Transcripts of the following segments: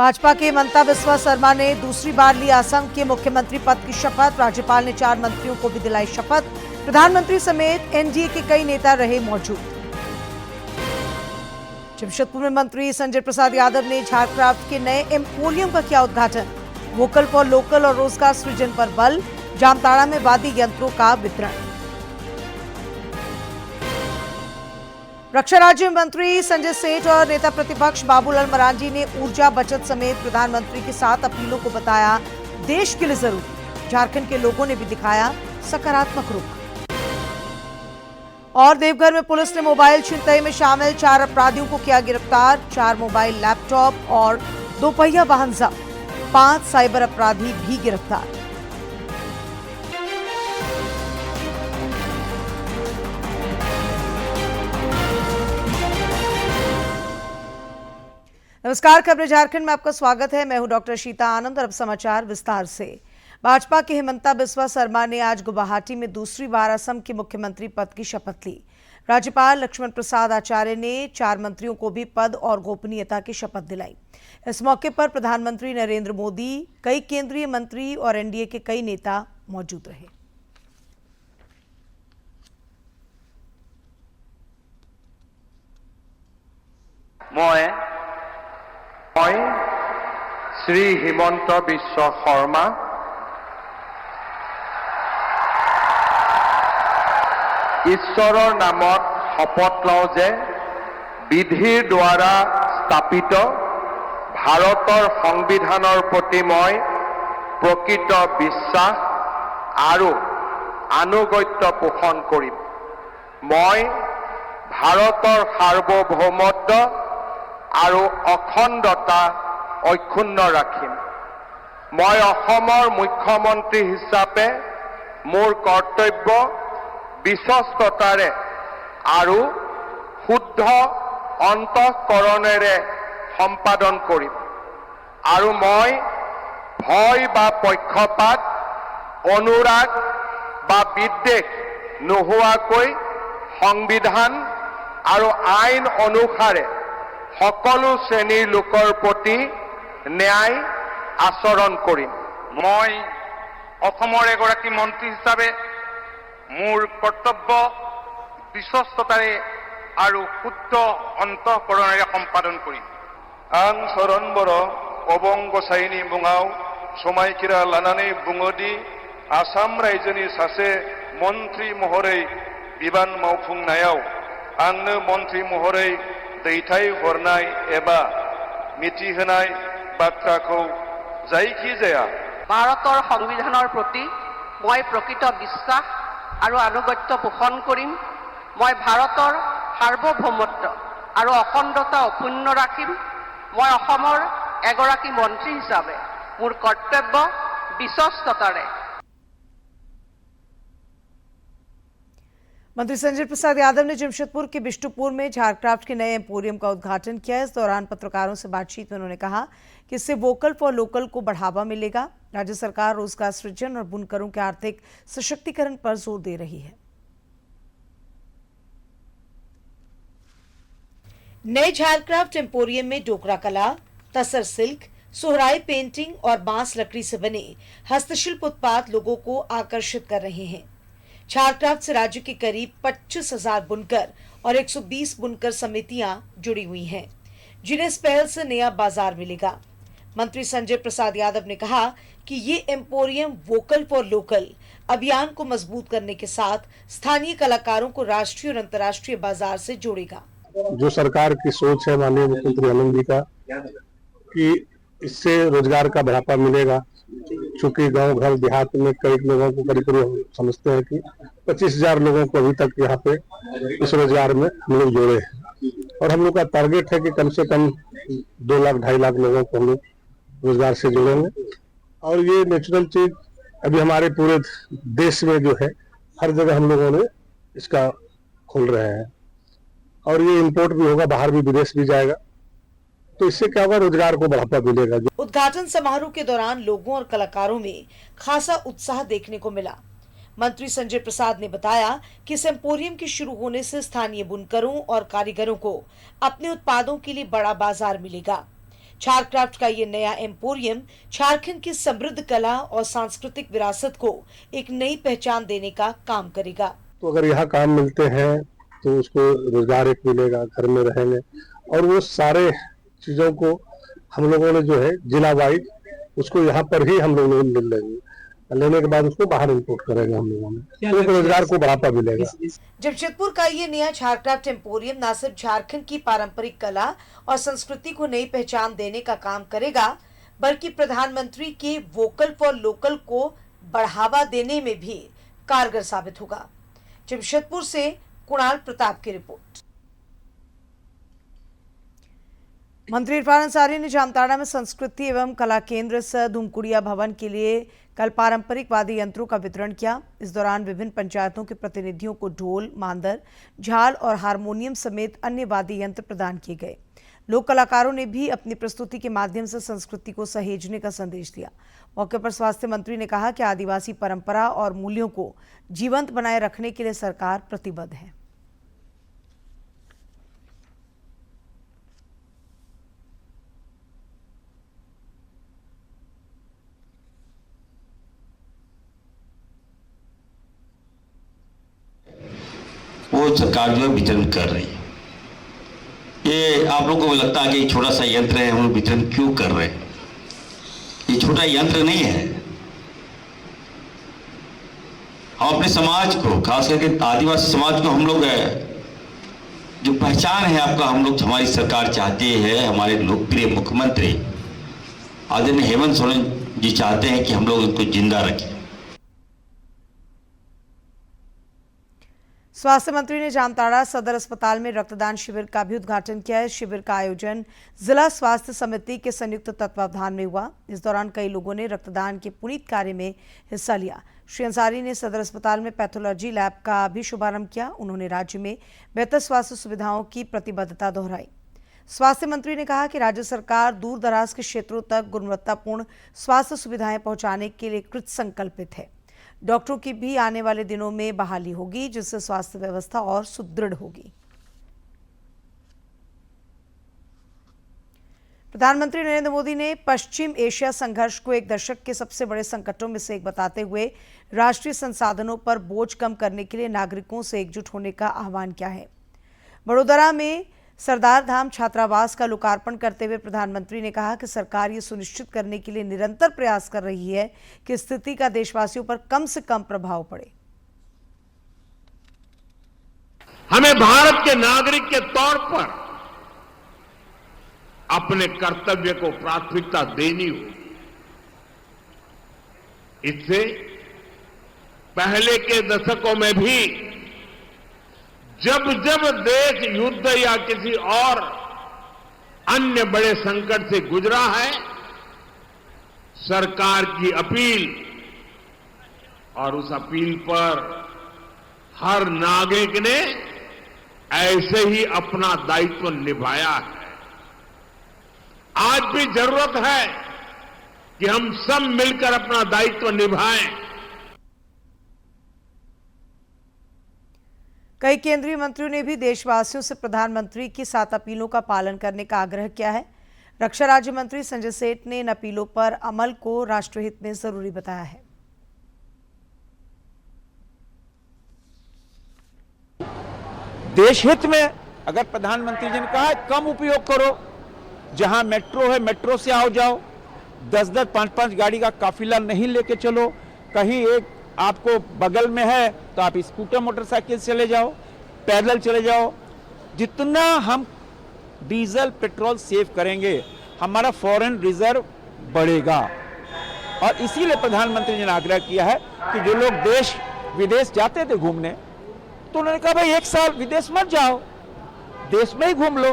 भाजपा के हिमंता बिस्वा शर्मा ने दूसरी बार ली असम के मुख्यमंत्री पद की शपथ। राज्यपाल ने 4 मंत्रियों को भी दिलाई शपथ। प्रधानमंत्री समेत एनडीए के कई नेता रहे मौजूद। जमशेदपुर में मंत्री संजय प्रसाद यादव ने झारक्राफ्ट के नए एम्पोरियम का किया उद्घाटन। वोकल फॉर लोकल और रोजगार सृजन पर बल। जामताड़ा में वाद्य यंत्रों का वितरण। रक्षा राज्य मंत्री संजय सेठ और नेता प्रतिपक्ष बाबूलाल मरांडी ने ऊर्जा बचत समेत प्रधानमंत्री के 7 अपीलों को बताया देश के लिए जरूरी। झारखंड के लोगों ने भी दिखाया सकारात्मक रुख। और देवघर में पुलिस ने मोबाइल छिनतई में शामिल 4 अपराधियों को किया गिरफ्तार। 4 मोबाइल, लैपटॉप और 2 पहिया वाहन जब्त। 5 साइबर अपराधी भी गिरफ्तार। नमस्कार, खबरें झारखंड में आपका स्वागत है। मैं हूं डॉक्टर शीता आनंद और अब समाचार विस्तार से। भाजपा के हिमंता बिस्वा शर्मा ने आज गुवाहाटी में दूसरी बार असम के मुख्यमंत्री पद की शपथ ली। राज्यपाल लक्ष्मण प्रसाद आचार्य ने 4 मंत्रियों को भी पद और गोपनीयता की शपथ दिलाई। इस मौके पर प्रधानमंत्री नरेंद्र मोदी, कई केंद्रीय मंत्री और एनडीए के कई नेता मौजूद रहे। মই শ্ৰী হিমন্ত বিশ্ব শৰ্মা ঈশ্বৰৰ নামত শপত লওঁ যে বিধিৰ দ্বাৰা স্থাপিত ভাৰতৰ সংবিধানৰ প্ৰতি মই প্ৰকৃত বিশ্বাস আৰু আনুগত্য পোষণ কৰিম। মই ভাৰতৰ সাৰ্বভৌমত্ব আৰু অখণ্ডতা অক্ষুণ্ণ ৰাখিম। মই অসমৰ মুখ্যমন্ত্ৰী হিচাপে মোৰ কৰ্তব্য বিশ্বস্ততাৰে আৰু শুদ্ধ অন্তঃকৰণেৰে সম্পাদন কৰিম আৰু মই ভয় বা পক্ষপাত, অনুৰাগ বা বিদ্বেষ নোহোৱাকৈ সংবিধান আৰু আইন অনুসাৰে সকলো শ্ৰেণীৰ লোকৰ প্ৰতি ন্যায় আচৰণ কৰিম। মই অসমৰ এগৰাকী মন্ত্ৰী হিচাপে মোৰ কৰ্তব্য বিশ্বস্ততাৰে আৰু শুদ্ধ অন্তঃকৰণেৰে সম্পাদন কৰিম। आं चरण बर' अबं गसाइनि मुङाव समायखिरा लानानै बुङोदि आसाम रायजोनि सासे मन्त्रि महरै बिबान मावफुंनायाव आंनो मन्त्रि महरै दैथाय हरनाय एबा मिथिहोनाय बाथ्राखौ जायखिजाया ভাৰতৰ সংবিধানৰ প্ৰতি মই প্ৰকৃত বিশ্বাস আৰু আনুগত্য পোষণ কৰিম। মই ভাৰতৰ সাৰ্বভৌমত্ব আৰু অখণ্ডতা অক্ষুণ্ণ ৰাখিম। মই অসমৰ এগৰাকী মন্ত্ৰী হিচাপে মোৰ কৰ্তব্য বিশ্বস্ততাৰে। मंत्री संजय प्रसाद यादव ने जमशेदपुर के बिष्टुपुर में झारक्राफ्ट के नए एम्पोरियम का उद्घाटन किया। इस दौरान पत्रकारों से बातचीत में उन्होंने कहा कि इससे वोकल फॉर लोकल को बढ़ावा मिलेगा। राज्य सरकार रोजगार सृजन और बुनकरों के आर्थिक सशक्तिकरण पर जोर दे रही है। नए झारक्राफ्ट एम्पोरियम में डोकरा कला, तसर सिल्क, सोहराई पेंटिंग और बांस लकड़ी से बने हस्तशिल्प उत्पाद लोगों को आकर्षित कर रहे हैं। झारक्राफ्ट से राज्य के करीब 25,000 बुनकर और 120 बुनकर समितियां जुड़ी हुई हैं, जिन्हें इस पहल से नया बाजार मिलेगा। मंत्री संजय प्रसाद यादव ने कहा कि ये एम्पोरियम वोकल फॉर लोकल अभियान को मजबूत करने के साथ स्थानीय कलाकारों को राष्ट्रीय और अंतर्राष्ट्रीय बाजार से जोड़ेगा। जो सरकार की सोच है माननीय मुख्यमंत्री हेमंत जी का कि इससे रोजगार का बढ़ावा मिलेगा, चूंकि गांव घर देहात में कई लोगों को करीब समझते हैं कि 25,000 लोगों को अभी तक यहाँ पे इस रोजगार में हम लोग जोड़े हैं और हम लोग का टारगेट है कि कम से कम 2 लाख 2.5 लाख लोगों को हम लोग रोजगार से जोड़ेंगे। और ये नेचुरल चीज अभी हमारे पूरे देश में जो है हर जगह हम लोगों ने इसका खोल रहे हैं और ये इम्पोर्ट भी होगा, बाहर भी, विदेश भी जाएगा। तो इससे क्या होगा, रोजगार को बढ़ावा मिलेगा। उद्घाटन समारोह के दौरान लोगों और कलाकारों में खासा उत्साह देखने को मिला। मंत्री संजय प्रसाद ने बताया कि इस एम्पोरियम के शुरू होने से स्थानीय बुनकरों और कारीगरों को अपने उत्पादों के लिए बड़ा बाजार मिलेगा। झारक्राफ्ट का ये नया एम्पोरियम झारखंड की समृद्ध कला और सांस्कृतिक विरासत को एक नई पहचान देने का काम करेगा। तो अगर यहाँ काम मिलते हैं तो उसको रोजगार एक मिलेगा, घर में रहेंगे, और वो सारे चीजों को हम लोगों ने जो है जिला वाइज उसको यहाँ पर ही हम लोगों ने लेने के बाद उसको बाहर इंपोर्ट करेंगे हम लोगों ने, तो रोजगार को बढ़ावा मिलेगा। जमशेदपुर का ये नया झारक्राफ्ट एम्पोरियम न सिर्फ झारखंड की पारंपरिक कला और संस्कृति को नई पहचान देने का काम करेगा, बल्कि प्रधानमंत्री के वोकल फॉर लोकल को बढ़ावा देने में भी कारगर साबित होगा। जमशेदपुर से कुणाल प्रताप की रिपोर्ट। मंत्री इरफान अंसारी ने जामताड़ा में संस्कृति एवं कला केंद्र सह धूमकुड़िया भवन के लिए कल पारंपरिक वाद्य यंत्रों का वितरण किया। इस दौरान विभिन्न पंचायतों के प्रतिनिधियों को ढोल, मांदर, झाल और हारमोनियम समेत अन्य वाद्य यंत्र प्रदान किए गए। लोक कलाकारों ने भी अपनी प्रस्तुति के माध्यम से संस्कृति को सहेजने का संदेश दिया। मौके पर स्वास्थ्य मंत्री ने कहा कि आदिवासी परंपरा और मूल्यों को जीवंत बनाए रखने के लिए सरकार प्रतिबद्ध है। वो सरकार जो है वितरण कर रही है। ये आप लोगों को लगता है कि छोटा सा यंत्र है, हम वितरण क्यों कर रहे हैं? ये छोटा यंत्र नहीं है। हम अपने समाज को, खास करके आदिवासी समाज को, हम लोग जो पहचान है आपका, हम लोग, हमारी सरकार चाहती है, हमारे लोकप्रिय मुख्यमंत्री आदरणीय हेमंत सोरेन जी चाहते हैं कि हम लोग उनको जिंदा रखें। स्वास्थ्य मंत्री ने जामताड़ा सदर अस्पताल में रक्तदान शिविर का भी उद्घाटन किया है। शिविर का आयोजन जिला स्वास्थ्य समिति के संयुक्त तत्वावधान में हुआ। इस दौरान कई लोगों ने रक्तदान के पुनीत कार्य में हिस्सा लिया। श्री अंसारी ने सदर अस्पताल में पैथोलॉजी लैब का भी शुभारंभ किया। उन्होंने राज्य में बेहतर स्वास्थ्य सुविधाओं की प्रतिबद्धता दोहराई। स्वास्थ्य मंत्री ने कहा कि राज्य सरकार दूर दराज के क्षेत्रों तक गुणवत्तापूर्ण स्वास्थ्य सुविधाएं पहुंचाने के लिए कृत संकल्पित है। डॉक्टरों की भी आने वाले दिनों में बहाली होगी, जिससे स्वास्थ्य व्यवस्था और सुदृढ़ होगी। प्रधानमंत्री नरेंद्र मोदी ने पश्चिम एशिया संघर्ष को एक दशक के सबसे बड़े संकटों में से एक बताते हुए राष्ट्रीय संसाधनों पर बोझ कम करने के लिए नागरिकों से एकजुट होने का आह्वान किया है। वडोदरा में सरदार धाम छात्रावास का लोकार्पण करते हुए प्रधानमंत्री ने कहा कि सरकार ये सुनिश्चित करने के लिए निरंतर प्रयास कर रही है कि स्थिति का देशवासियों पर कम से कम प्रभाव पड़े। हमें भारत के नागरिक के तौर पर अपने कर्तव्य को प्राथमिकता देनी होगी। इससे पहले के दशकों में भी जब जब देश युद्ध या किसी और अन्य बड़े संकट से गुजरा है, सरकार की अपील और उस अपील पर हर नागरिक ने ऐसे ही अपना दायित्व निभाया है। आज भी जरूरत है कि हम सब मिलकर अपना दायित्व निभाएं। कई केंद्रीय मंत्रियों ने भी देशवासियों से प्रधानमंत्री की 7 अपीलों का पालन करने का आग्रह किया है। रक्षा राज्य मंत्री संजय सेठ ने इन अपीलों पर अमल को राष्ट्रहित में जरूरी बताया है। देश हित में अगर प्रधानमंत्री जी ने कहा है कम उपयोग करो, जहां मेट्रो है मेट्रो से आओ जाओ, 10-10, 5-5 गाड़ी का काफिला नहीं लेके चलो, कहीं एक आपको बगल में है तो आप स्कूटर मोटरसाइकिल चले जाओ, पैदल चले जाओ। जितना हम डीजल पेट्रोल सेव करेंगे हमारा फॉरेन रिजर्व बढ़ेगा। और इसीलिए प्रधानमंत्री जी ने आग्रह किया है कि जो लोग देश विदेश जाते थे घूमने, तो उन्होंने कहा भाई 1 साल विदेश मत जाओ, देश में ही घूम लो।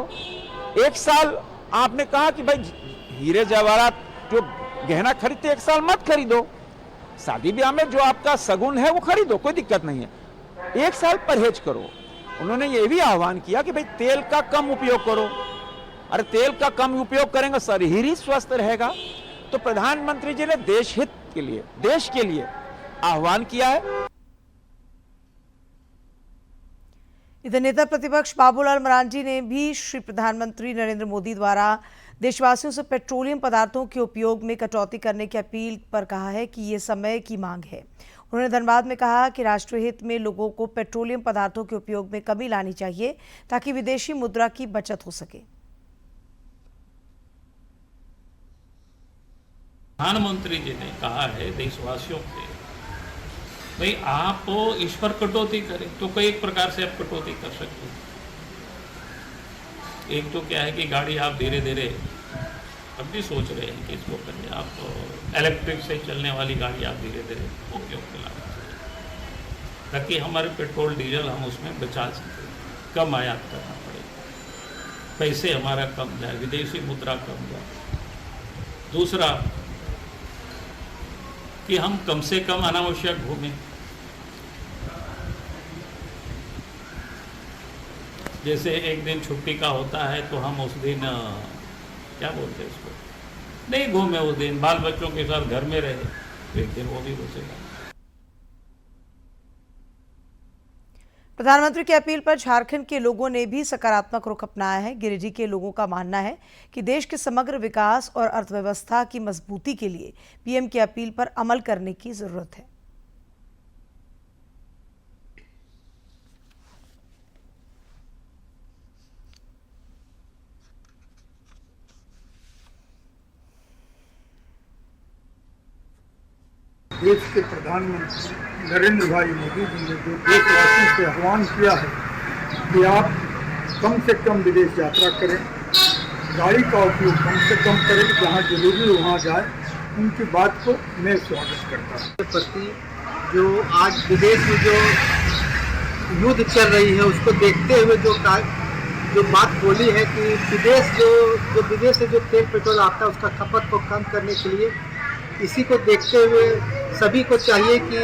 1 साल आपने कहा कि भाई हीरे जवाहरात जो गहना खरीदते 1 साल मत खरीदो, शादी ब्याह में जो आपका सगुन है वो खरीदो, कोई दिक्कत नहीं है। 1 साल परहेज करो। उन्होंने ये भी आह्वान किया कि भाई तेल का कम उपयोग करो। अरे तेल का कम उपयोग करेंगे शरीर ही स्वस्थ रहेगा। तो प्रधानमंत्री जी ने देश हित के लिए, देश के लिए आह्वान किया है। इधर नेता प्रतिपक्ष बाबूलाल मरांडी ने भी श्री प्रधानमंत्री नरेंद्र मोदी द्वारा देशवासियों से पेट्रोलियम पदार्थों के उपयोग में कटौती करने की अपील पर कहा है कि ये समय की मांग है। उन्होंने धनबाद में कहा कि राष्ट्रीय हित में लोगों को पेट्रोलियम पदार्थों के उपयोग में कमी लानी चाहिए ताकि विदेशी मुद्रा की बचत हो सके। प्रधानमंत्री जी ने कहा है देशवासियों से, भाई आप इस पर कटौती करें, तो कई प्रकार से आप कटौती कर सकते हैं। एक तो क्या है कि गाड़ी आप धीरे धीरे अब भी सोच रहे हैं कि इसको करें, आप इलेक्ट्रिक से चलने वाली गाड़ी आप धीरे धीरे उपयोग में लाना चाहिए ताकि हमारे पेट्रोल डीजल हम उसमें बचा सकें, कम आयात करना पड़ेगा, पैसे हमारा कम जाए, विदेशी मुद्रा कम जाए। दूसरा कि हम कम से कम अनावश्यक घूमें, जैसे एक दिन छुट्टी का होता है तो हम उस दिन क्या बोलते हैं इसको, नहीं घूमे उस दिन, बाल बच्चों के साथ घर में रहे, एक दिन वो भी बचेगा। प्रधानमंत्री की अपील पर झारखंड के लोगों ने भी सकारात्मक रुख अपनाया है। गिरिडीह के लोगों का मानना है कि देश के समग्र विकास और अर्थव्यवस्था की मजबूती के लिए पीएम की अपील पर अमल करने की जरूरत है। देश के प्रधानमंत्री नरेंद्र भाई मोदी जी ने जो देशवासियों से आह्वान किया है कि आप कम से कम विदेश यात्रा करें, गाड़ी का उपयोग कम से कम करें, जहां जरूरी हो वहां जाए, उनकी बात को मैं स्वागत करता हूं। प्रति जो आज विदेश में जो युद्ध चल रही है उसको देखते हुए जो बात बोली है कि विदेश से जो तेल पेट्रोल आता है उसका खपत को कम करने के लिए, इसी को देखते हुए सभी को चाहिए कि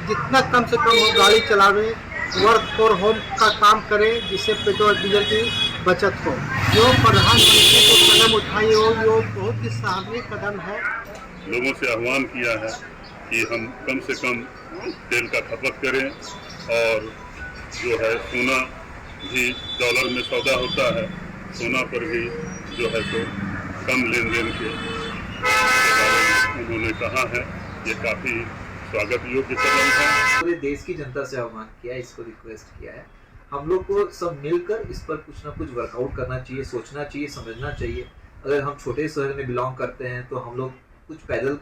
जितना कम से कम हो गाड़ी चलावे, वर्क फॉर होम का काम करें, जिससे पेट्रोल डीजल की बचत हो। जो प्रधानमंत्री को कदम उठाई हो वो बहुत ही सराहनीय कदम है। लोगों से आह्वान किया है कि हम कम से कम तेल का खपत करें और जो है सोना भी डॉलर में सौदा होता है, सोना पर भी जो है तो कम लेन देन के उन्होंने कहा है। ये काफी स्वागत योग्य कदम है। पूरे देश की जनता से आह्वान किया है, इसको रिक्वेस्ट किया है, हम लोग को सब मिलकर इस पर कुछ ना कुछ वर्कआउट करना चाहिए, सोचना चाहिए, समझना चाहिए। अगर हम छोटे शहर में बिलोंग करते हैं तो हम लोग कुछ पैदल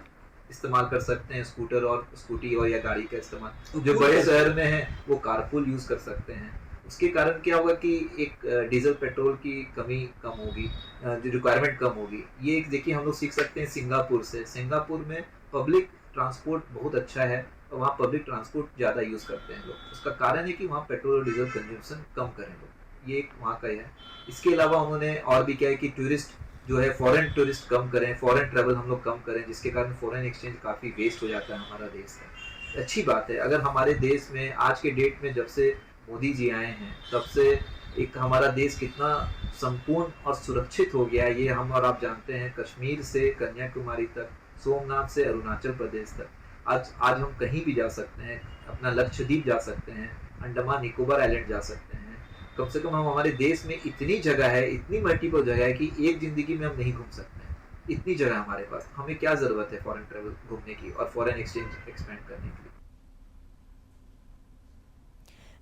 इस्तेमाल कर सकते हैं, स्कूटर और स्कूटी और या गाड़ी का इस्तेमाल। जो बड़े शहर में है वो कारपूल यूज कर सकते हैं। उसके कारण क्या होगा कि एक डीजल पेट्रोल की कमी कम होगी, जो रिक्वायरमेंट कम होगी। ये एक देखिए हम लोग सीख सकते हैं सिंगापुर से। सिंगापुर में पब्लिक ट्रांसपोर्ट बहुत अच्छा है और वहाँ पब्लिक ट्रांसपोर्ट ज़्यादा यूज़ करते हैं लोग। उसका कारण है कि वहाँ पेट्रोल और डीजल कंज्यूमशन कम करें लोग, ये एक वहाँ का है। इसके अलावा उन्होंने और भी क्या है कि टूरिस्ट जो है फॉरेन टूरिस्ट कम करें, फॉरेन ट्रैवल हम लोग कम करें, जिसके कारण फॉरेन एक्सचेंज काफ़ी वेस्ट हो जाता है हमारा देश का। अच्छी बात है अगर हमारे देश में आज के डेट में जब से मोदी जी आए हैं तब से एक हमारा देश कितना संपूर्ण और सुरक्षित हो गया है, ये हम और आप जानते हैं। कश्मीर से कन्याकुमारी तक, सोमनाथ से अरुणाचल प्रदेश तक, आज हम कहीं भी जा सकते हैं, अपना लक्षद्वीप जा सकते हैं, अंडमान निकोबार आइलैंड जा सकते हैं। कम से कम हम हमारे देश में इतनी जगह है, इतनी मल्टीपल जगह है कि एक जिंदगी में हम नहीं घूम सकते हैं। इतनी जगह हमारे पास, हमें क्या जरूरत है फॉरेन ट्रैवल घूमने की और फॉरेन एक्सचेंज एक्सपेंड करने की।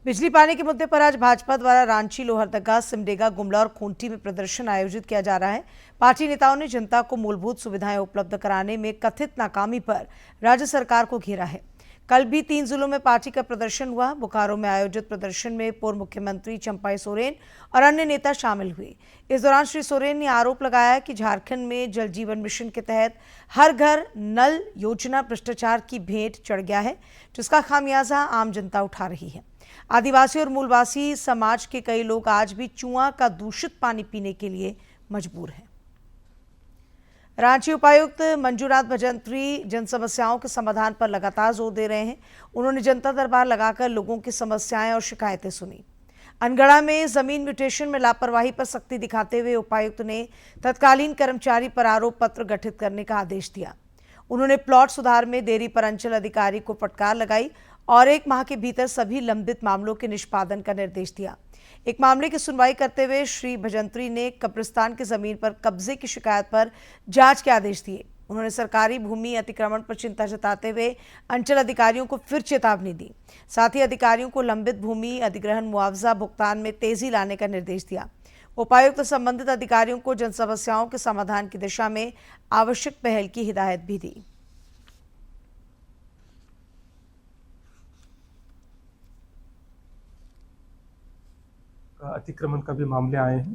बिजली पाने के मुद्दे पर आज भाजपा द्वारा रांची, लोहरदगा, सिमडेगा, गुमला और खूंटी में प्रदर्शन आयोजित किया जा रहा है। पार्टी नेताओं ने जनता को मूलभूत सुविधाएं उपलब्ध कराने में कथित नाकामी पर राज्य सरकार को घेरा है। कल भी 3 जिलों में पार्टी का प्रदर्शन हुआ। बोकारो में आयोजित प्रदर्शन में पूर्व मुख्यमंत्री चंपाई सोरेन और अन्य नेता शामिल हुए। इस दौरान श्री सोरेन ने आरोप लगाया कि झारखंड में जल जीवन मिशन के तहत हर घर नल योजना भ्रष्टाचार की भेंट चढ़ गया है, जिसका खामियाजा आम जनता उठा रही है। आदिवासी और मूलवासी समाज के कई लोग आज भी चुआ का दूषित पानी पीने के लिए मजबूर हैं। रांची उपायुक्त मंजूनाथ भजंत्री जन समस्याओं के समाधान पर लगातार जोर दे रहे हैं। उन्होंने जनता दरबार लगाकर लोगों की समस्याएं और शिकायतें सुनी। अनगढ़ा में जमीन म्यूटेशन में लापरवाही पर सख्ती दिखाते हुए उपायुक्त ने तत्कालीन कर्मचारी पर आरोप पत्र गठित करने का आदेश दिया। उन्होंने प्लॉट सुधार में देरी पर अंचल अधिकारी को फटकार लगाई और 1 माह के भीतर सभी लंबित मामलों के निष्पादन का निर्देश दिया। एक मामले की सुनवाई करते हुए श्री भजंत्री ने कब्रिस्तान की जमीन पर कब्जे की शिकायत पर जांच के आदेश दिए। उन्होंने सरकारी भूमि अतिक्रमण पर चिंता जताते हुए अंचल अधिकारियों को फिर चेतावनी दी। साथ ही अधिकारियों को लंबित भूमि अधिग्रहण मुआवजा भुगतान में तेजी लाने का निर्देश दिया। उपायुक्त संबंधित अधिकारियों को जन समस्याओं के समाधान की दिशा में आवश्यक पहल की हिदायत भी दी। अतिक्रमण का भी मामले आए हैं,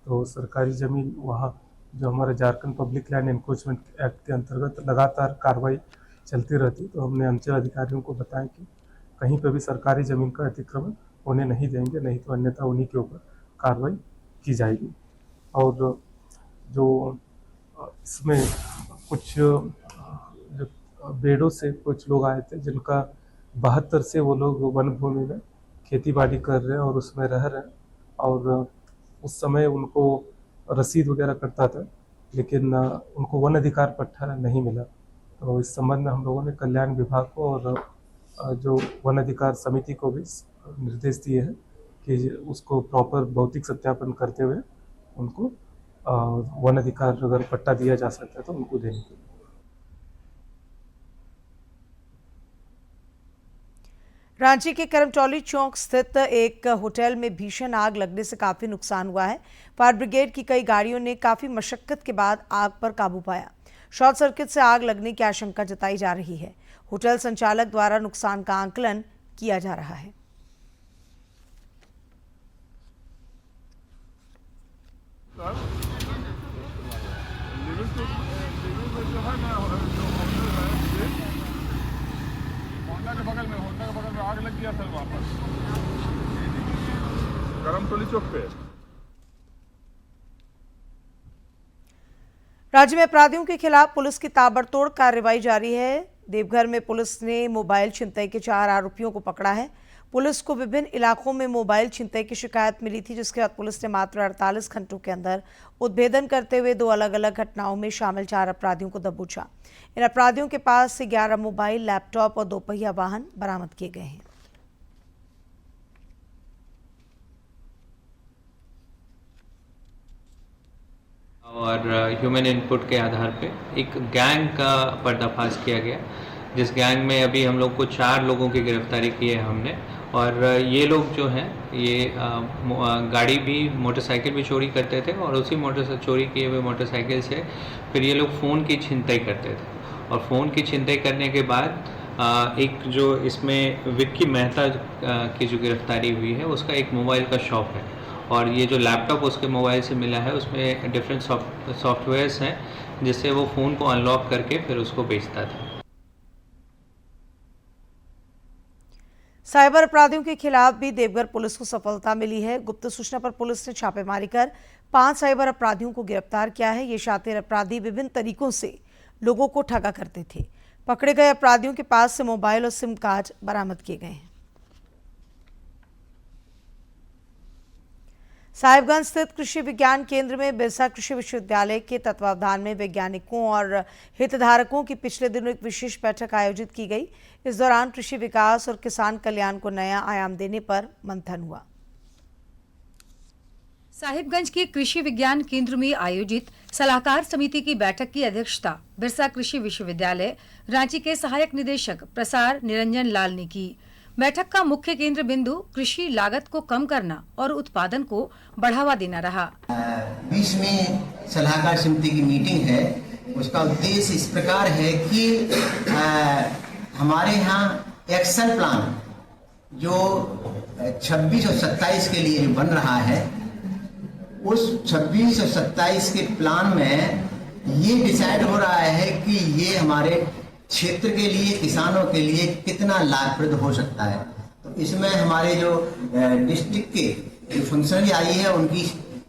तो सरकारी जमीन वहाँ जो हमारा Jharkhand public land encroachment act के अंतर्गत लगातार कार्रवाई चलती रहती, तो हमने अंचल अधिकारियों को बताया कि कहीं पर भी सरकारी जमीन का अतिक्रमण होने नहीं देंगे, नहीं तो अन्यथा उन्हीं के ऊपर कार्रवाई की जाएगी। और जो इसमें कुछ जो बेड़ों से कुछ लोग आए थे, जिनका 72 से वो लोग वन भूमि में खेती बाड़ी कर रहे हैं और उसमें रह रहे हैं, और उस समय उनको रसीद वगैरह करता था, लेकिन उनको वन अधिकार पट्टा नहीं मिला। तो इस संबंध में हम लोगों ने कल्याण विभाग को और जो वन अधिकार समिति को भी निर्देश दिए हैं कि उसको प्रॉपर भौतिक सत्यापन करते हुए उनको वन अधिकार अगर पट्टा दिया जा सकता है तो उनको देने के लिए। रांची के करमटौली चौक स्थित एक होटल में भीषण आग लगने से काफी नुकसान हुआ है। फायर ब्रिगेड की कई गाड़ियों ने काफी मशक्कत के बाद आग पर काबू पाया। शॉर्ट सर्किट से आग लगने की आशंका जताई जा रही है। होटल संचालक द्वारा नुकसान का आकलन किया जा रहा है। बगल में आग लग गया सर, वापस करमटौली चौक पे। राज्य में अपराधियों के खिलाफ पुलिस की ताबड़तोड़ कार्रवाई जारी है। देवघर में पुलिस ने मोबाइल छिनतई के 4 आरोपियों को पकड़ा है। पुलिस को विभिन्न इलाकों में मोबाइल छिनतई की शिकायत मिली थी, जिसके बाद पुलिस ने मात्र 48 घंटों के अंदर उद्भेदन करते हुए 2 अलग अलग घटनाओं में शामिल 4 अपराधियों को दबोचा। इन अपराधियों के पास से 11 मोबाइल, लैपटॉप और 2 पहिया वाहन बरामद किए गए हैं। और ह्यूमन इनपुट के आधार पे एक गैंग का पर्दाफाश किया गया, जिस गैंग में अभी हम लोग को 4 लोगों की गिरफ्तारी की है हमने। और ये लोग जो हैं ये गाड़ी भी, मोटरसाइकिल भी चोरी करते थे, और उसी चोरी किए हुए मोटरसाइकिल से फिर ये लोग फ़ोन की छिनतई करते थे। और फ़ोन की छिनतई करने के बाद एक जो इसमें विक्की मेहता की जो गिरफ्तारी हुई है, उसका एक मोबाइल का शॉप है, और ये जो लैपटॉप उसके मोबाइल से मिला है उसमें डिफरेंट सॉफ्टवेयर्स हैं, जिससे वो फ़ोन को अनलॉक करके फिर उसको बेचता था। साइबर अपराधियों के खिलाफ भी देवघर पुलिस को सफलता मिली है। गुप्त सूचना पर पुलिस ने छापेमारी कर 5 साइबर अपराधियों को गिरफ्तार किया है। ये शातिर अपराधी विभिन्न तरीकों से लोगों को ठगा करते थे। पकड़े गए अपराधियों के पास से मोबाइल और सिम कार्ड बरामद किए गए हैं। साहिबगंज स्थित कृषि विज्ञान केंद्र में बिरसा कृषि विश्वविद्यालय के तत्वावधान में वैज्ञानिकों और हितधारकों की पिछले दिनों एक विशेष बैठक आयोजित की गई। इस दौरान कृषि विकास और किसान कल्याण को नया आयाम देने पर मंथन हुआ। साहिबगंज के कृषि विज्ञान केंद्र में आयोजित सलाहकार समिति की बैठक की अध्यक्षता बिरसा कृषि विश्वविद्यालय रांची के सहायक निदेशक प्रसार निरंजन लाल ने की। बैठक का मुख्य केंद्र बिंदु कृषि लागत को कम करना और उत्पादन को बढ़ावा देना रहा। 20वीं सलाहकार समिति की मीटिंग है, उसका उद्देश्य इस प्रकार है कि हमारे यहाँ एक्शन प्लान जो 26 और 27 के लिए जो बन रहा है, उस 26 और 27 के प्लान में ये डिसाइड हो रहा है कि ये हमारे क्षेत्र के लिए, किसानों के लिए कितना लाभप्रद हो सकता है। तो इसमें हमारे जो डिस्ट्रिक्ट के जो फंक्शनरी आई है उनकी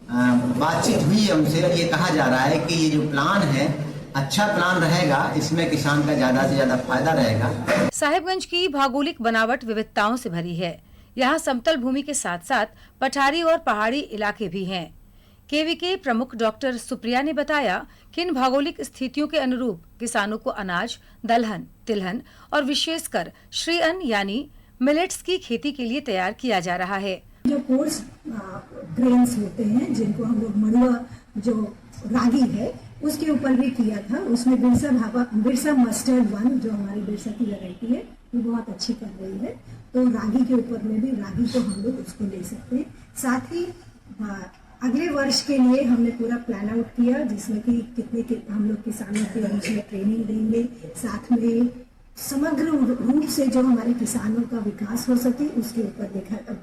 बातचीत हुई है, उनसे ये कहा जा रहा है कि ये जो प्लान है अच्छा प्लान रहेगा, इसमें किसान का ज्यादा से ज्यादा फायदा रहेगा। साहिबगंज की भौगोलिक बनावट विविधताओं से भरी है। यहाँ समतल भूमि के साथ साथ पठारी और पहाड़ी इलाके भी हैं। केवीके प्रमुख डॉक्टर सुप्रिया ने बताया कि इन भौगोलिक स्थितियों के अनुरूप किसानों को अनाज, दलहन, तिलहन और विशेषकर श्री अन्न यानी मिलेट्स की खेती के लिए तैयार किया जा रहा है। जो कोर्स ग्रेन्स होते हैं जिनको हम लोग मड़ुआ जो रागी है उसके ऊपर भी किया था, उसमें बिरसा मस्टर्ड 1 जो हमारी बिरसा की वैरायटी है वो बहुत अच्छी कर रही है, तो रागी के ऊपर में भी रागी को हम लोग उसको ले सकते हैं। साथ ही अगले वर्ष के लिए हमने पूरा प्लान आउट किया जिसमें कि कितने हम लोग किसानों की हम उसमें ट्रेनिंग देंगे, साथ में समग्र रूप से जो हमारे किसानों का विकास हो सके उसके ऊपर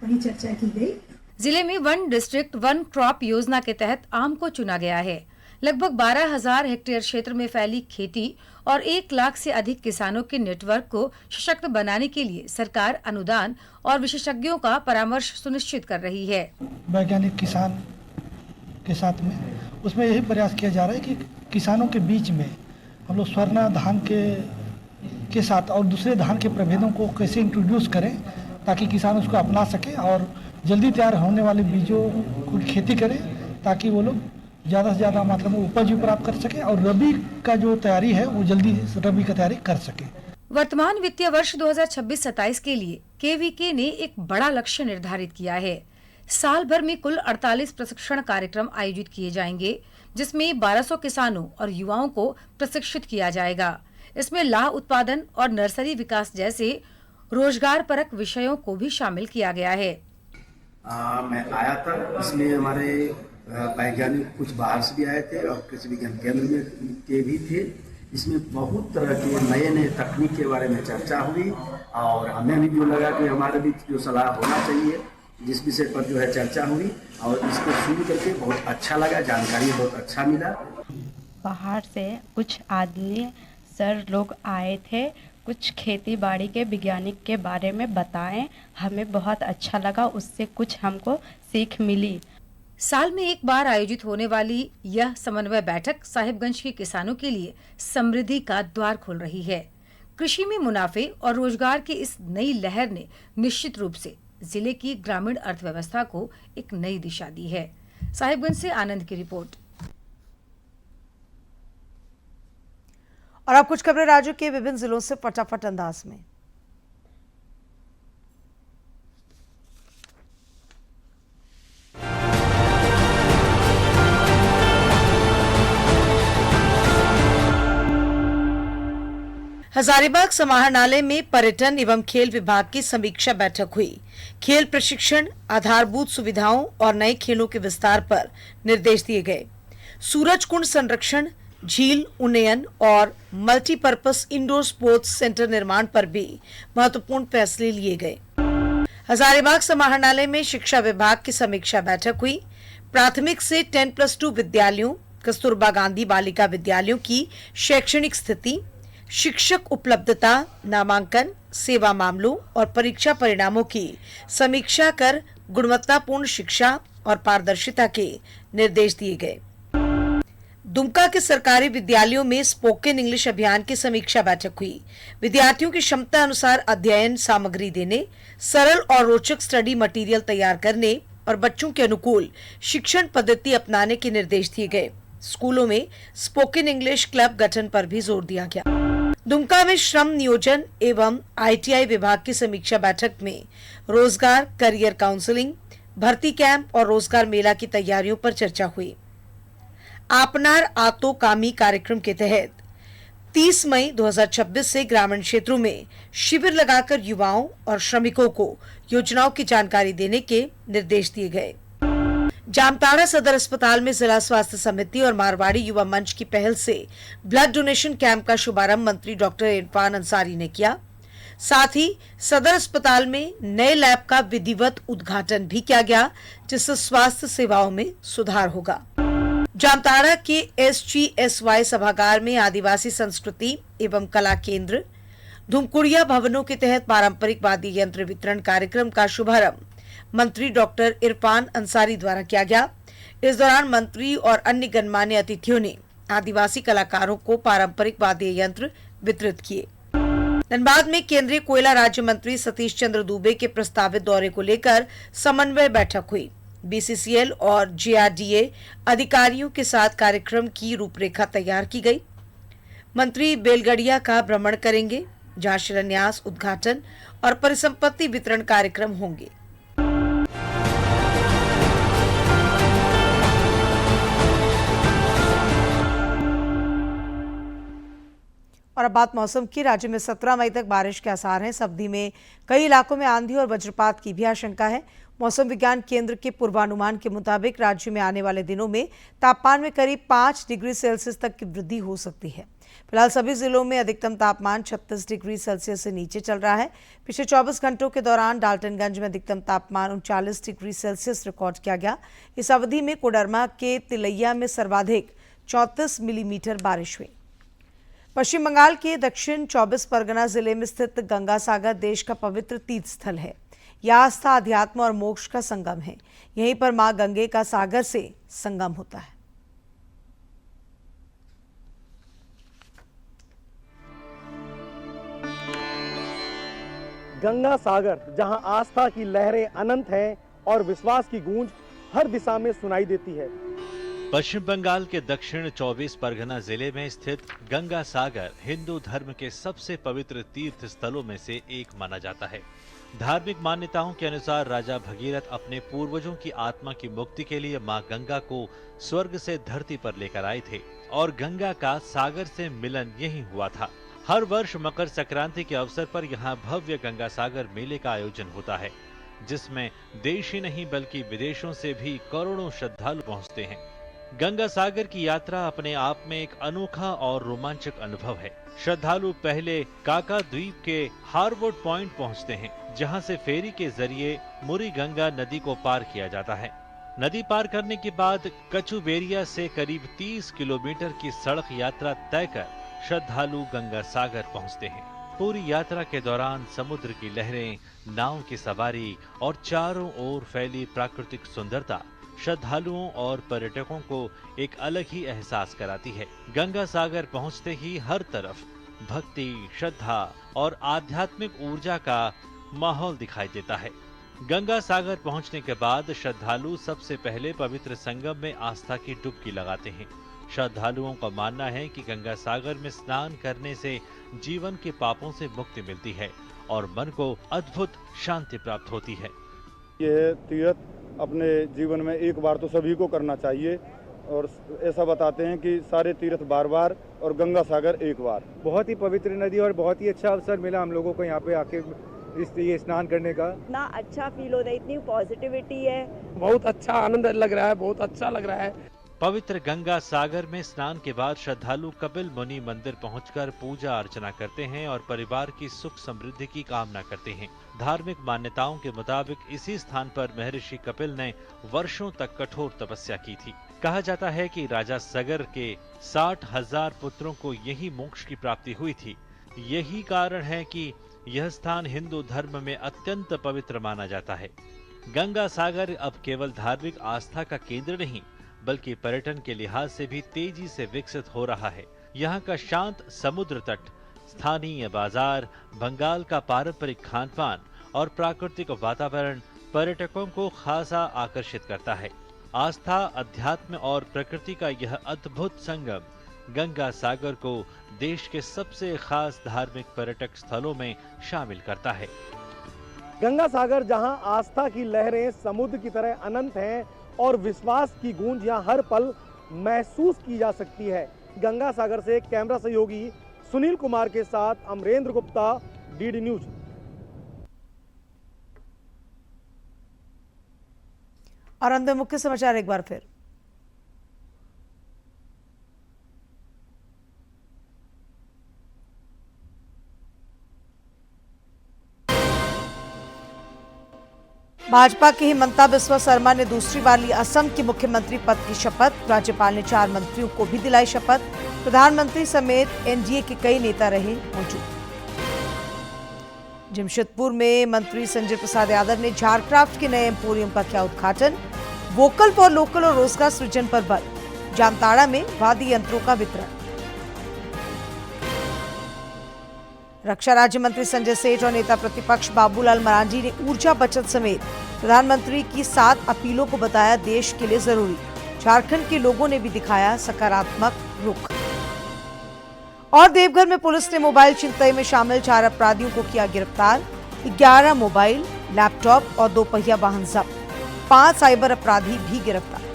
बड़ी चर्चा की गई। जिले में 1 डिस्ट्रिक्ट 1 क्रॉप योजना के तहत आम को चुना गया है। लगभग 12,000 हेक्टेयर क्षेत्र में फैली खेती और 1 लाख से अधिक किसानों के नेटवर्क को सशक्त बनाने के लिए सरकार अनुदान और विशेषज्ञों का परामर्श सुनिश्चित कर रही है। वैज्ञानिक किसान के साथ में उसमें यही प्रयास किया जा रहा है कि किसानों के बीच में हम लोग स्वर्णा धान के साथ और दूसरे धान के प्रभेदों को कैसे इंट्रोड्यूस करें ताकि किसान उसको अपना सके और जल्दी तैयार होने वाले बीजों को खेती करें ताकि वो लोग ज़्यादा से ज़्यादा मात्रा में उपज भी प्राप्त कर सके और रबी का जो तैयारी है वो जल्दी रबी का तैयारी कर सके। वर्तमान वित्तीय वर्ष 2026-27 के लिए केवीके ने एक बड़ा लक्ष्य निर्धारित किया है। साल भर में कुल 48 प्रशिक्षण कार्यक्रम आयोजित किए जाएंगे जिसमें 1200 किसानों और युवाओं को प्रशिक्षित किया जाएगा। इसमें लाह उत्पादन और नर्सरी विकास जैसे रोजगार परक विषयों को भी शामिल किया गया है। मैं आया था, इसमें हमारे वैज्ञानिक कुछ बाहर से भी आए थे और कृषि विज्ञान केंद्र में के भी थे। इसमें बहुत तरह के नए तकनीक के बारे में चर्चा हुई और हमें भी जो लगा कि हमारे भी जो सलाह होना चाहिए जिस विषय पर जो है चर्चा हुई और इसको सुन करके बहुत अच्छा लगा, जानकारी बहुत अच्छा मिला। बाहर से कुछ आदमी सर लोग आए थे, कुछ खेती बाड़ी के वैज्ञानिक के बारे में बताएं, हमें बहुत अच्छा लगा, उससे कुछ हमको सीख मिली। साल में एक बार आयोजित होने वाली यह समन्वय बैठक साहिबगंज के किसानों के लिए समृद्धि का द्वार खोल रही है। कृषि में मुनाफे और रोजगार की इस नई लहर ने निश्चित रूप से जिले की ग्रामीण अर्थव्यवस्था को एक नई दिशा दी है। साहिबगंज से आनंद की रिपोर्ट। और अब कुछ खबरें राज्य के विभिन्न जिलों से फटाफट अंदाज में। हजारीबाग समाहरणालय में पर्यटन एवं खेल विभाग की समीक्षा बैठक हुई। खेल प्रशिक्षण, आधारभूत सुविधाओं और नए खेलों के विस्तार पर निर्देश दिए गए। सूरजकुंड संरक्षण, झील उन्नयन और मल्टीपर्पस इंडोर स्पोर्ट्स सेंटर निर्माण पर भी महत्वपूर्ण फैसले लिए गए। हजारीबाग समाहरणालय में शिक्षा विभाग की समीक्षा बैठक हुई। प्राथमिक से 10+2 विद्यालयों, कस्तूरबा गांधी बालिका विद्यालयों की शैक्षणिक स्थिति, शिक्षक उपलब्धता, नामांकन, सेवा मामलों और परीक्षा परिणामों की समीक्षा कर गुणवत्तापूर्ण शिक्षा और पारदर्शिता के निर्देश दिए गए। दुमका के सरकारी विद्यालयों में स्पोकन इंग्लिश अभियान की समीक्षा बैठक हुई। विद्यार्थियों की क्षमता अनुसार अध्ययन सामग्री देने, सरल और रोचक स्टडी मटेरियल तैयार करने और बच्चों के अनुकूल शिक्षण पद्धति अपनाने के निर्देश दिए गए। स्कूलों में स्पोकन इंग्लिश क्लब गठन पर भी जोर दिया गया। दुमका में श्रम नियोजन एवं ITI विभाग की समीक्षा बैठक में रोजगार, करियर काउंसलिंग, भर्ती कैंप और रोजगार मेला की तैयारियों पर चर्चा हुई। आपनार आतो कामी कार्यक्रम के तहत 30 मई 2026 से ग्रामीण क्षेत्रों में शिविर लगाकर युवाओं और श्रमिकों को योजनाओं की जानकारी देने के निर्देश दिए गए। जामताड़ा सदर अस्पताल में जिला स्वास्थ्य समिति और मारवाड़ी युवा मंच की पहल से ब्लड डोनेशन कैंप का शुभारंभ मंत्री डॉक्टर इरफान अंसारी ने किया। साथ ही सदर अस्पताल में नए लैब का विधिवत उद्घाटन भी किया गया, जिससे स्वास्थ्य सेवाओं में सुधार होगा। जामताड़ा के SGSY सभागार में आदिवासी संस्कृति एवं कला केंद्र धुमकुड़िया भवनों के तहत पारंपरिक वाद्य यंत्र वितरण कार्यक्रम का शुभारंभ मंत्री डॉक्टर इरफान अंसारी द्वारा किया गया। इस दौरान मंत्री और अन्य गणमान्य अतिथियों ने आदिवासी कलाकारों को पारंपरिक वाद्य यंत्र वितरित किए। धनबाद में केंद्रीय कोयला राज्य मंत्री सतीश चंद्र दुबे के प्रस्तावित दौरे को लेकर समन्वय बैठक हुई। BCCL और JRDA अधिकारियों के साथ कार्यक्रम की रूपरेखा तैयार की गई। मंत्री बेलगड़िया का भ्रमण करेंगे। जहां शिलान्यास, उद्घाटन और परिसंपत्ति वितरण कार्यक्रम होंगे। और अब बात मौसम की। राज्य में 17 मई तक बारिश के आसार हैं। इस अवधि में कई इलाकों में आंधी और वज्रपात की भी आशंका है। मौसम विज्ञान केंद्र के पूर्वानुमान के मुताबिक राज्य में आने वाले दिनों में तापमान में करीब 5 डिग्री सेल्सियस तक की वृद्धि हो सकती है। फिलहाल सभी जिलों में अधिकतम तापमान 36 डिग्री सेल्सियस से नीचे चल रहा है। पिछले 24 घंटों के दौरान डाल्टनगंज में अधिकतम तापमान 39 डिग्री सेल्सियस रिकॉर्ड किया गया। इस अवधि में कोडरमा के तिलैया में सर्वाधिक 34 मिलीमीटर बारिश हुई। पश्चिम बंगाल के दक्षिण 24 परगना जिले में स्थित गंगा सागर देश का पवित्र तीर्थ स्थल है। यह आस्था, अध्यात्म और मोक्ष का संगम है। यहीं पर मां गंगे का सागर से संगम होता है। गंगा सागर, जहां आस्था की लहरें अनंत हैं और विश्वास की गूंज हर दिशा में सुनाई देती है। पश्चिम बंगाल के दक्षिण 24 परगना जिले में स्थित गंगा सागर हिंदू धर्म के सबसे पवित्र तीर्थ स्थलों में से एक माना जाता है। धार्मिक मान्यताओं के अनुसार राजा भगीरथ अपने पूर्वजों की आत्मा की मुक्ति के लिए मां गंगा को स्वर्ग से धरती पर लेकर आए थे और गंगा का सागर से मिलन यही हुआ था। हर वर्ष मकर संक्रांति के अवसर पर यहाँ भव्य गंगा सागर मेले का आयोजन होता है, जिसमें देश ही नहीं बल्कि विदेशों से भी करोड़ों श्रद्धालु पहुँचते हैं। गंगा सागर की यात्रा अपने आप में एक अनोखा और रोमांचक अनुभव है। श्रद्धालु पहले काका द्वीप के हार्वर्ड पॉइंट पहुंचते हैं, जहां से फेरी के जरिए मुरी गंगा नदी को पार किया जाता है। नदी पार करने के बाद कचुबेरिया से करीब 30 किलोमीटर की सड़क यात्रा तय कर श्रद्धालु गंगा सागर पहुंचते हैं। पूरी यात्रा के दौरान समुद्र की लहरें, नाव की सवारी और चारों ओर फैली प्राकृतिक सुंदरता श्रद्धालुओं और पर्यटकों को एक अलग ही एहसास कराती है। गंगा सागर पहुंचते ही हर तरफ भक्ति, श्रद्धा और आध्यात्मिक ऊर्जा का माहौल दिखाई देता है। गंगा सागर पहुंचने के बाद श्रद्धालु सबसे पहले पवित्र संगम में आस्था की डुबकी लगाते हैं। श्रद्धालुओं का मानना है कि गंगा सागर में स्नान करने से जीवन के पापों से मुक्ति मिलती है और मन को अद्भुत शांति प्राप्त होती है। यह तीर्थ अपने जीवन में एक बार तो सभी को करना चाहिए और ऐसा बताते हैं कि सारे तीर्थ बार बार और गंगा सागर एक बार। बहुत ही पवित्र नदी और बहुत ही अच्छा अवसर मिला हम लोगों को यहाँ पे आके ये स्नान करने का। इतना अच्छा फील होता है, इतनी पॉजिटिविटी है, बहुत अच्छा आनंद लग रहा है, बहुत अच्छा लग रहा है। पवित्र गंगा सागर में स्नान के बाद श्रद्धालु कपिल मुनि मंदिर पहुंचकर पूजा अर्चना करते हैं और परिवार की सुख समृद्धि की कामना करते हैं। धार्मिक मान्यताओं के मुताबिक इसी स्थान पर महर्षि कपिल ने वर्षों तक कठोर तपस्या की थी। कहा जाता है कि राजा सगर के 60,000 पुत्रों को यही मोक्ष की प्राप्ति हुई थी। यही कारण है कि यह स्थान हिंदू धर्म में अत्यंत पवित्र माना जाता है। गंगा सागर अब केवल धार्मिक आस्था का केंद्र नहीं बल्कि पर्यटन के लिहाज से भी तेजी से विकसित हो रहा है। यहाँ का शांत समुद्र तट, स्थानीय बाजार, बंगाल का पारंपरिक खान पान और प्राकृतिक वातावरण पर्यटकों को खासा आकर्षित करता है। आस्था, अध्यात्म और प्रकृति का यह अद्भुत संगम गंगा सागर को देश के सबसे खास धार्मिक पर्यटक स्थलों में शामिल करता है। गंगा सागर, जहां आस्था की लहरें समुद्र की तरह अनंत हैं और विश्वास की गूंज यहाँ हर पल महसूस की जा सकती है। गंगा सागर से कैमरा सहयोगी सुनील कुमार के साथ अमरेंद्र गुप्ता, डीडी न्यूज। और अंत में मुख्य समाचार एक बार फिर। भाजपा के हिमंता बिस्वा शर्मा ने दूसरी बार ली असम के मुख्यमंत्री पद की शपथ। राज्यपाल ने 4 मंत्रियों को भी दिलाई शपथ। प्रधानमंत्री समेत एनडीए के कई नेता रहे मौजूद। जमशेदपुर में मंत्री संजय प्रसाद यादव ने झारक्राफ्ट के नए एम्पोरियम का किया उद्घाटन। वोकल फॉर लोकल और रोजगार सृजन पर बल। जामताड़ा में वाद्य यंत्रों का वितरण। रक्षा राज्य मंत्री संजय सेठ और नेता प्रतिपक्ष बाबूलाल मरांडी ने ऊर्जा बचत समेत प्रधानमंत्री की 7 अपीलों को बताया देश के लिए जरूरी। झारखंड के लोगों ने भी दिखाया सकारात्मक रुख। और देवघर में पुलिस ने मोबाइल छिनतई में शामिल 4 अपराधियों को किया गिरफ्तार। 11 मोबाइल, लैपटॉप और 2 पहिया वाहन जब्त। 5 साइबर अपराधी भी गिरफ्तार।